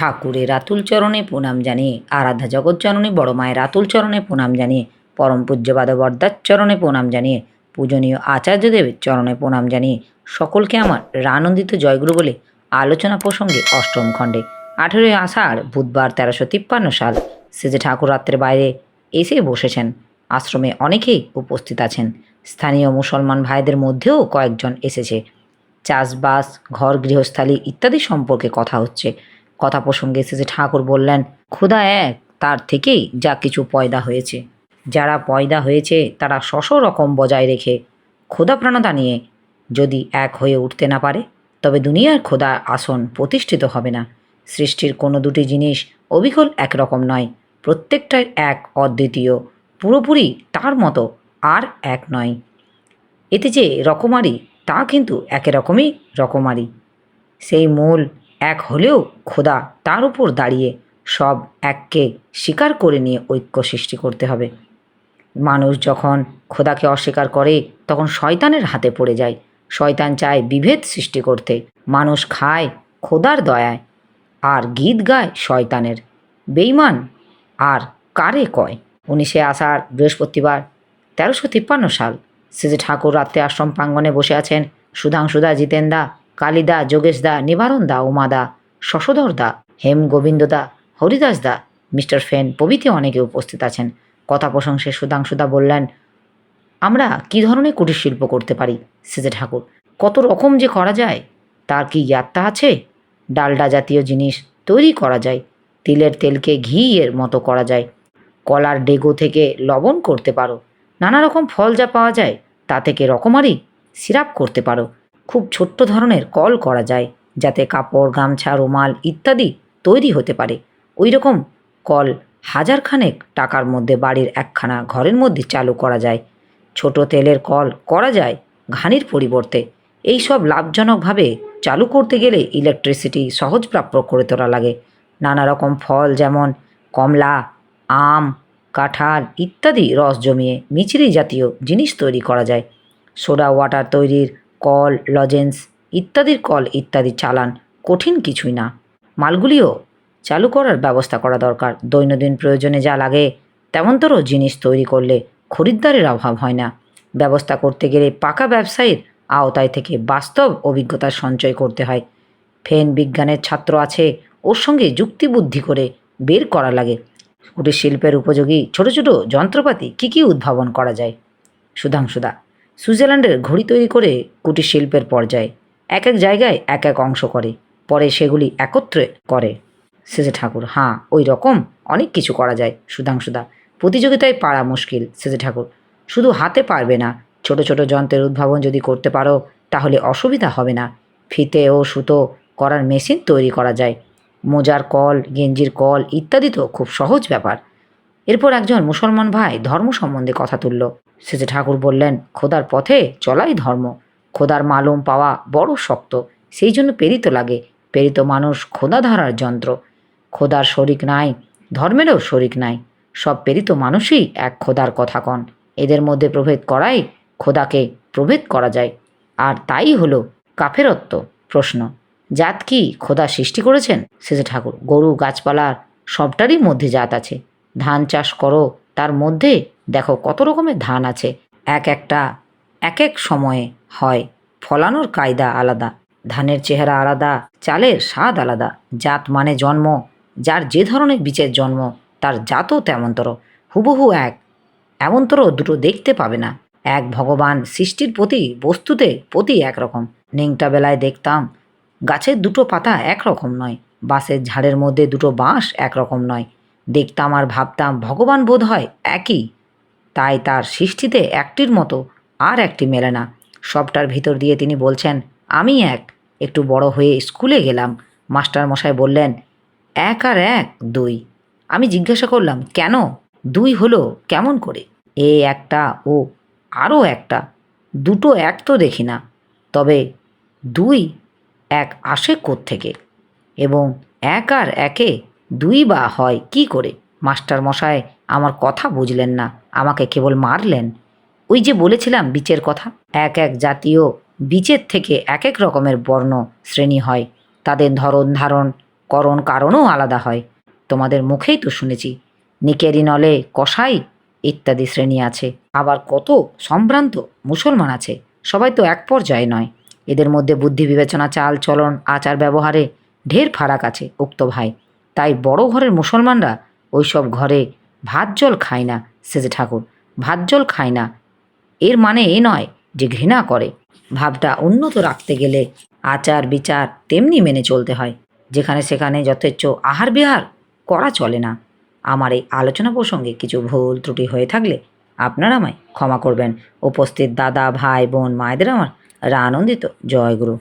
ঠাকুরের আতুল চরণে প্রণাম জানিয়ে, আরাধ্যা জগৎজননী বড় মায়ের আতুল চরণে প্রণাম জানিয়ে, পরম পূজ্যপাদ বরদার চরণে প্রণাম জানিয়ে, পূজনীয় আচার্যদেবের চরণে প্রণাম জানিয়ে সকলকে আমার রানন্দিত জয়গুরু বলে আলোচনা প্রসঙ্গে অষ্টম খণ্ডে 18ই আষাঢ় বুধবার 1353 সাল সেজে ঠাকুর রাত্রের বাইরে এসে বসেছেন। আশ্রমে অনেকেই উপস্থিত আছেন। স্থানীয় মুসলমান ভাইদের মধ্যেও কয়েকজন এসেছে। চাষবাস, ঘর গৃহস্থালী ইত্যাদি সম্পর্কে কথা হচ্ছে। কথা প্রসঙ্গে এসেছে ঠাকুর বললেন, খোদা এক, তার থেকেই যা কিছু পয়দা হয়েছে। যারা পয়দা হয়েছে তারা শশ রকম বজায় রেখে খোদা প্রাণতা নিয়ে যদি এক হয়ে উঠতে না পারে, তবে দুনিয়ার খোদা আসন প্রতিষ্ঠিত হবে না। সৃষ্টির কোনো দুটি জিনিস অবিকল একরকম নয়, প্রত্যেকটাই এক অদ্বিতীয়, পুরোপুরি তার মতো আর এক নয়। এতে যে রকমারি, তা কিন্তু একে রকমই রকমারি। সেই মূল এক হলেও খোদা তার উপর দাঁড়িয়ে সব এককে স্বীকার করে নিয়ে ঐক্য সৃষ্টি করতে হবে। মানুষ যখন খোদাকে অস্বীকার করে তখন শয়তানের হাতে পড়ে যায়। শয়তান চায় বিভেদ সৃষ্টি করতে। মানুষ খায় খোদার দয়ায় আর গীত গায় শয়তানের। বেঈমান আর কারে কয়। 19শে আষাঢ় বৃহস্পতিবার 1353 সাল সেজে ঠাকুর রাত্রে আশ্রম প্রাঙ্গণে বসে আছেন। সুধাংশুদা, জিতেনদা, কালিদা, যোগেশদা, নিবারণদা, উমাদা, শশধরদা, হেম গোবিন্দদা, হরিদাসদা, মিস্টার ফেন প্রভৃতি অনেকে উপস্থিত আছেন। কথা প্রসঙ্গে সুধাংশুদা বললেন, আমরা কি ধরনের কুটির শিল্প করতে পারি সেজে ঠাকুর? কত রকম যে করা যায়, তার কি জ্ঞাতা আছে? ডালডা জাতীয় জিনিস তৈরি করা যায়, তিলের তেলকে ঘি এর মতো করা যায়, কলার ডেগো থেকে লবণ করতে পারো, নানা রকম ফল যা পাওয়া যায় তা থেকে রকমারি সিরাপ করতে পারো। খুব ছোট্ট ধরনের কল করা যায়, যাতে কাপড়, গামছা, রুমাল ইত্যাদি তৈরি হতে পারে। ওই রকম কল হাজারখানেক টাকার মধ্যে বাড়ির একখানা ঘরের মধ্যে চালু করা যায়। ছোট তেলের কল করা যায় ঘানির পরিবর্তে। এই সব লাভজনকভাবে চালু করতে গেলে ইলেকট্রিসিটি সহজপ্রাপ্য করে তোলা লাগে। নানা রকম ফল যেমন কমলা, আম, কাঁঠাল ইত্যাদি রস জমিয়ে মিচড়ি জাতীয় জিনিস তৈরি করা যায়। সোডা ওয়াটার তৈরির কল, লজেন্স ইত্যাদির কল ইত্যাদি চালান কঠিন কিছুই না। মালগুলিও চালু করার ব্যবস্থা করা দরকার। দৈনন্দিন প্রয়োজনে যা লাগে তেমনতর জিনিস তৈরি করলে খরিদ্দারের অভাব হয় না। ব্যবস্থা করতে গেলে পাকা ব্যবসায়ীর আওতায় থেকে বাস্তব অভিজ্ঞতার সঞ্চয় করতে হয়। ফেন বিজ্ঞানের ছাত্র আছে, ওর সঙ্গে যুক্তিবুদ্ধি করে বের করা লাগে কুটির শিল্পের উপযোগী ছোট ছোট যন্ত্রপাতি কী কী উদ্ভাবন করা যায়। সুধাংশুদা, সুইজারল্যান্ডের ঘড়ি তৈরি করে কুটির শিল্পের পর্যায়ে এক এক জায়গায় এক এক অংশ করে, পরে সেগুলি একত্রে করে। সেজে ঠাকুর, হ্যাঁ, ওই রকম অনেক কিছু করা যায়। সুধাংশুদা, প্রতিযোগিতায় পারা মুশকিল সেজে ঠাকুর। শুধু হাতে পারবে না, ছোট ছোট যন্ত্রের উদ্ভাবন যদি করতে পারো তাহলে অসুবিধা হবে না। ফিতে ও সুতো করার মেশিন তৈরি করা যায়। মোজার কল, গেঞ্জির কল ইত্যাদি তো খুব সহজ ব্যাপার। এরপর একজন মুসলমান ভাই ধর্ম সম্বন্ধে কথা তুলল। সেজে ঠাকুর বললেন, খোদার পথে চলাই ধর্ম। খোদার মালুম পাওয়া বড় শক্ত, সেই জন্য প্রেরিত লাগে। প্রেরিত মানুষ খোদা ধরার যন্ত্র। খোদার শরিক নাই, ধর্মেরও শরিক নাই। সব প্রেরিত মানুষই এক খোদার কথা কন। এদের মধ্যে প্রভেদ করাই খোদাকে প্রভেদ করা যায়, আর তাই হলো কাফেরত্ব। প্রশ্ন, জাত কি খোদা সৃষ্টি করেছেন? সেজে ঠাকুর, গরু গাছপালার সবটারই মধ্যে জাত আছে। ধান চাষ করো, তার মধ্যে দেখো কত রকমের ধান আছে। এক একটা এক এক সময়ে হয়, ফলানোর কায়দা আলাদা, ধানের চেহারা আলাদা, চালের স্বাদ আলাদা। জাত মানে জন্ম, যার যে ধরনের বীজের জন্ম তার জাতও তেমনতর। হুবহু এক এমনতর দুটো দেখতে পাবে না। এক ভগবান সৃষ্টির প্রতি বস্তুতে প্রতি একরকম। নেংটা বেলায় দেখতাম গাছের দুটো পাতা একরকম নয়, বাঁশের ঝাড়ের মধ্যে দুটো বাঁশ একরকম নয়। দেখতাম আর ভাবতাম ভগবান বোধ হয় একই, তাই তার সৃষ্টিতে একটির মতো আর একটি মেলে না। সবটার ভিতর দিয়ে তিনি বলছেন, আমি এক। একটু বড় হয়ে স্কুলে গেলাম, মাস্টার মশাই বললেন, এক আর এক দুই। আমি জিজ্ঞাসা করলাম, কেন দুই হলো কেমন করে? এ একটা ও আরও একটা, দুটো এক তো দেখি না, তবে দুই এক আসে কোত্থেকে? এবং এক আর একে দুই বা হয় কি করে? মাস্টার মশাই আমার কথা বুঝলেন না, আমাকে কেবল মারলেন। ওই যে বলেছিলাম বীচের কথা, এক এক জাতীয় বীচের থেকে এক এক রকমের বর্ণ শ্রেণী হয়, তাদের ধরন ধারণ কারণও আলাদা হয়। তোমাদের মুখেই তো শুনেছি নিকেরি নলে কসাই ইত্যাদি শ্রেণী আছে, আবার কত সম্ভ্রান্ত মুসলমান আছে। সবাই তো এক পর্যায়ে নয়। এদের মধ্যে বুদ্ধি বিবেচনা চাল চলন আচার ব্যবহারে ঢের ফারাক আছে উক্ত ভাই। তাই বড় ঘরের মুসলমানরা ওইসব ঘরে ভাত জল খায় না। সেজে ঠাকুর, ভাত জল খায় না এর মানে এ নয় যে ঘৃণা করে। ভাবটা উন্নত রাখতে গেলে আচার বিচার তেমনি মেনে চলতে হয়। যেখানে সেখানে যথেচ্ছ আহার বিহার করা চলে না। আমার এই আলোচনা প্রসঙ্গে কিছু ভুল ত্রুটি হয়ে থাকলে আপনারা আমায় ক্ষমা করবেন। উপস্থিত দাদা ভাই বোন মায়েদের আমার আনন্দিত জয় গুরু।